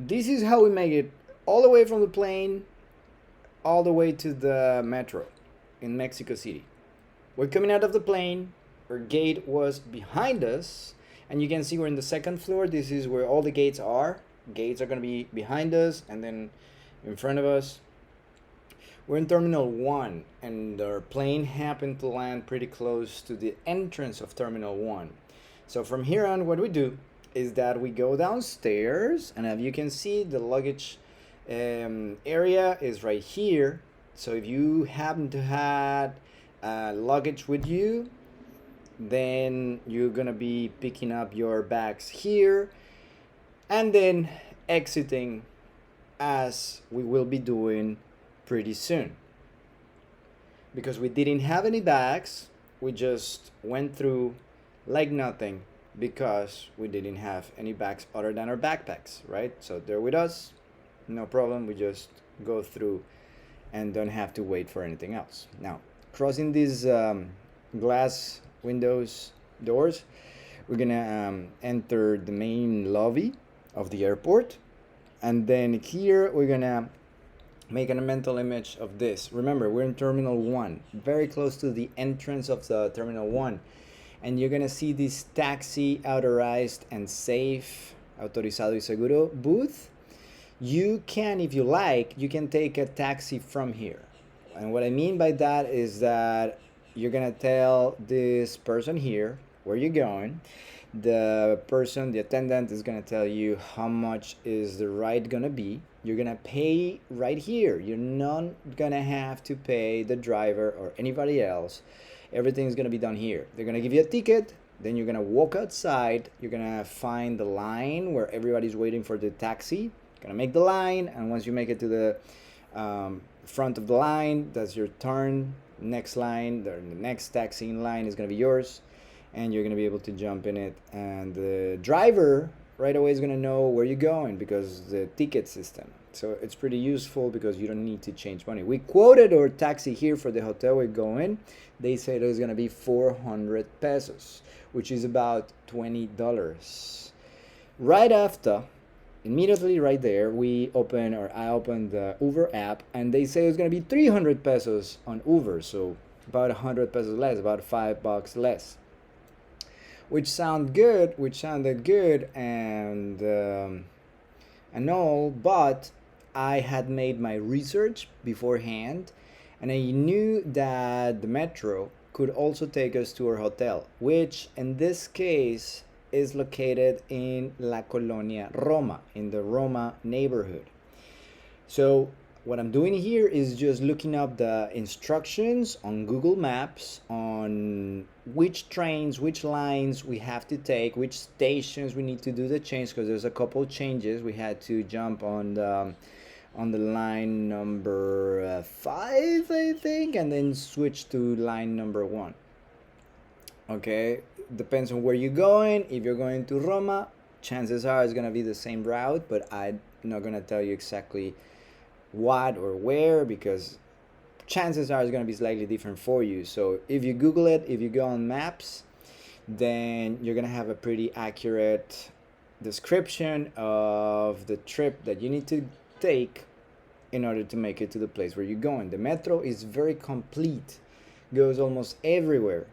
This is how we make it all the way from the plane all the way to the metro in Mexico City. We're coming out of the plane, our gate was behind us, and you can see we're in the second floor. This is where all the gates are. Gates are going to be behind us and then in front of us. We're in Terminal 1, and our plane happened to land pretty close to the entrance of Terminal 1. So from here on, what we do is that we go downstairs, and as you can see, the luggage area is right here. So if you happen to have luggage with you, then you're gonna be picking up your bags here and then exiting as we will be doing pretty soon. Because we didn't have any bags, we just went through like nothing because we didn't have any bags other than our backpacks, right? So they're with us, no problem, we just go through and don't have to wait for anything else. Now, crossing these glass windows doors, we're gonna enter the main lobby of the airport, and then here we're gonna make a mental image of this. Remember, we're in Terminal 1, very close to the entrance of the Terminal 1, and you're gonna see this taxi authorized and safe, autorizado y seguro booth. You can, if you like, you can take a taxi from here. And what I mean by that is that you're gonna tell this person here where you're going. The person, the attendant, is gonna tell you how much is the ride gonna be. You're gonna pay right here. You're not gonna have to pay the driver or anybody else. Everything's gonna be done here. They're gonna give you a ticket. Then you're gonna walk outside. You're gonna find the line where everybody's waiting for the taxi. Gonna make the line, and once you make it to the front of the line, that's your turn. Next line, the next taxi in line is gonna be yours, and you're gonna be able to jump in it. And the driver right away is gonna know where you're going because the ticket system. So it's pretty useful because you don't need to change money. We quoted our taxi here for the hotel we're going. They said it was gonna be 400 pesos, which is about $20. Right after, immediately right there, I opened the Uber app, and they say it's gonna be 300 pesos on Uber, so about 100 pesos less, about $5 less, which sounded good, and all, but I had made my research beforehand, and I knew that the metro could also take us to our hotel, which in this case is located in La Colonia Roma, in the Roma neighborhood. So what I'm doing here is just looking up the instructions on Google Maps on which trains, which lines we have to take, which stations we need to do the change, because there's a couple changes. We had to jump on the line number 5, I think, and then switch to line number 1. Okay, depends on where you're going. If you're going to Roma, chances are it's gonna be the same route, but I'm not gonna tell you exactly what or where because chances are it's gonna be slightly different for you. So if you Google it, if you go on maps, then you're gonna have a pretty accurate description of the trip that you need to take in order to make it to the place where you're going. The metro is very complete, goes almost everywhere.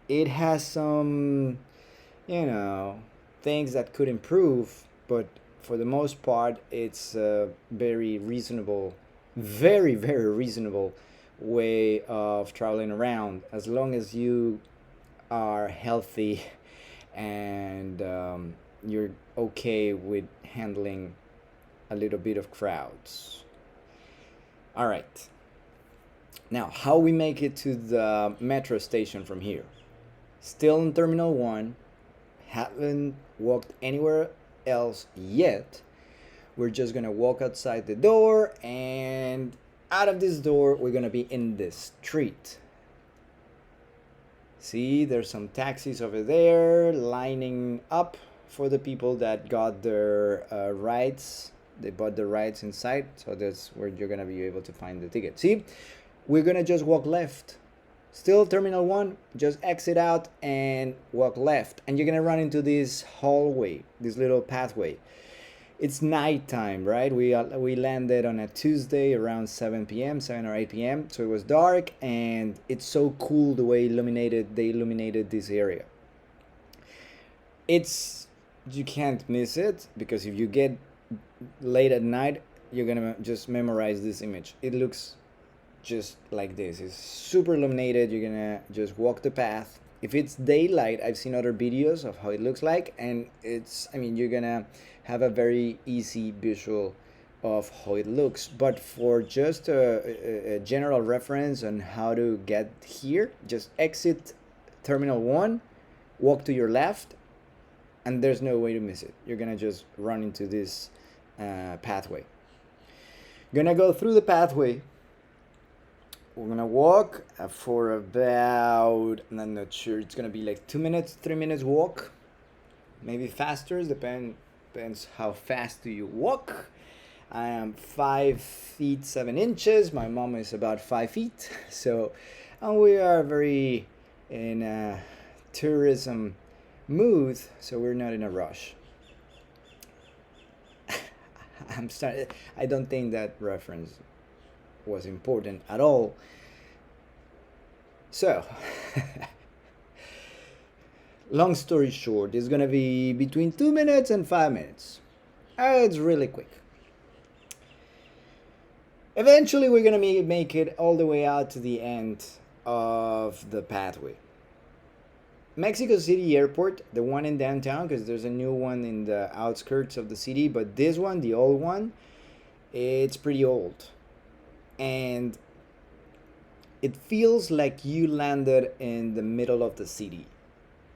It has some, things that could improve, but for the most part, it's a very reasonable, very, very reasonable way of traveling around as long as you are healthy and you're okay with handling a little bit of crowds. All right. Now, how we make it to the metro station from here? Still in Terminal 1, haven't walked anywhere else yet. We're just gonna walk outside the door, and out of this door, we're gonna be in the street. See, there's some taxis over there lining up for the people that got their rides. They bought the rides inside, so that's where you're gonna be able to find the ticket. See, we're gonna just walk left. Still Terminal 1, just exit out and walk left. And you're gonna run into this hallway, this little pathway. It's nighttime, right? We landed on a Tuesday around 7 p.m., 7 or 8 p.m. So it was dark, and it's so cool the way they illuminated this area. It's You can't miss it, because if you get late at night, you're gonna just memorize this image. It looks just like this. It's super illuminated. You're gonna just walk the path. If it's daylight, I've seen other videos of how it looks like, and you're gonna have a very easy visual of how it looks. But for just a general reference on how to get here, just exit Terminal 1, walk to your left, and there's no way to miss it. You're gonna just run into this pathway. Gonna go through the pathway. We're gonna walk for about, I'm not sure, it's gonna be like 2 minutes, 3 minutes walk, maybe faster, depends how fast do you walk. I am 5 feet 7 inches. My mom is about 5 feet. So, and we are very in a tourism mood, so we're not in a rush. I don't think that reference was important at all. So, long story short, it's gonna be between 2 minutes and 5 minutes. It's really quick. Eventually, we're gonna make it all the way out to the end of the pathway. Mexico City Airport, the one in downtown, because there's a new one in the outskirts of the city, but this one, the old one, it's pretty old. And it feels like you landed in the middle of the city.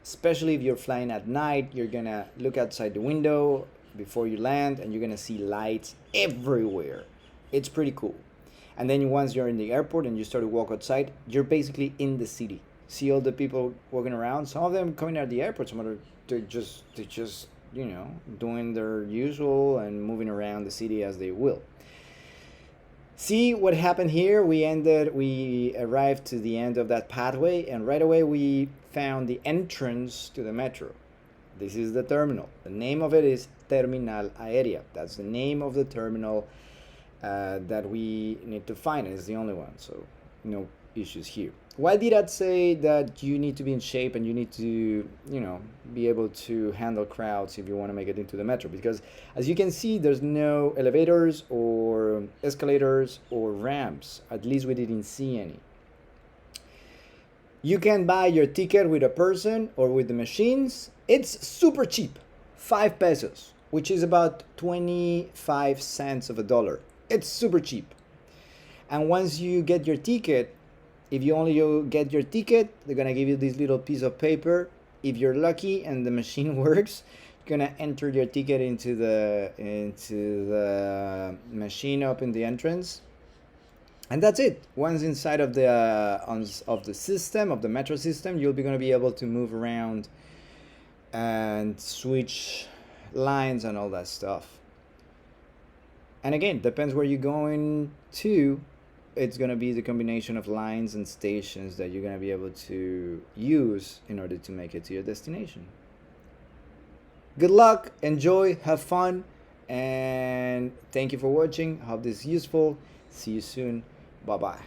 Especially if you're flying at night, you're gonna look outside the window before you land, and you're gonna see lights everywhere. It's pretty cool. And then once you're in the airport and you start to walk outside, you're basically in the city. See all the people walking around. Some of them coming out of the airport. Some other they're just doing their usual and moving around the city as they will. See what happened here? We arrived to the end of that pathway, and right away we found the entrance to the metro. This is the terminal. The name of it is Terminal Aérea. That's the name of the terminal that we need to find. It's the only one, so no issues here. Why did I say that you need to be in shape and you need to, be able to handle crowds if you want to make it into the metro? Because as you can see, there's no elevators or escalators or ramps. At least we didn't see any. You can buy your ticket with a person or with the machines. It's super cheap, 5 pesos, which is about 25 cents of a dollar. It's super cheap. And once you get your ticket, if you only get your ticket, they're gonna give you this little piece of paper. If you're lucky and the machine works, you're gonna enter your ticket into the machine up in the entrance, and that's it. Once inside of the system, of the metro system, you'll be gonna be able to move around and switch lines and all that stuff. And again, depends where you're going to. It's going to be the combination of lines and stations that you're going to be able to use in order to make it to your destination. Good luck, enjoy, have fun, and thank you for watching. Hope this is useful. See you soon. Bye bye.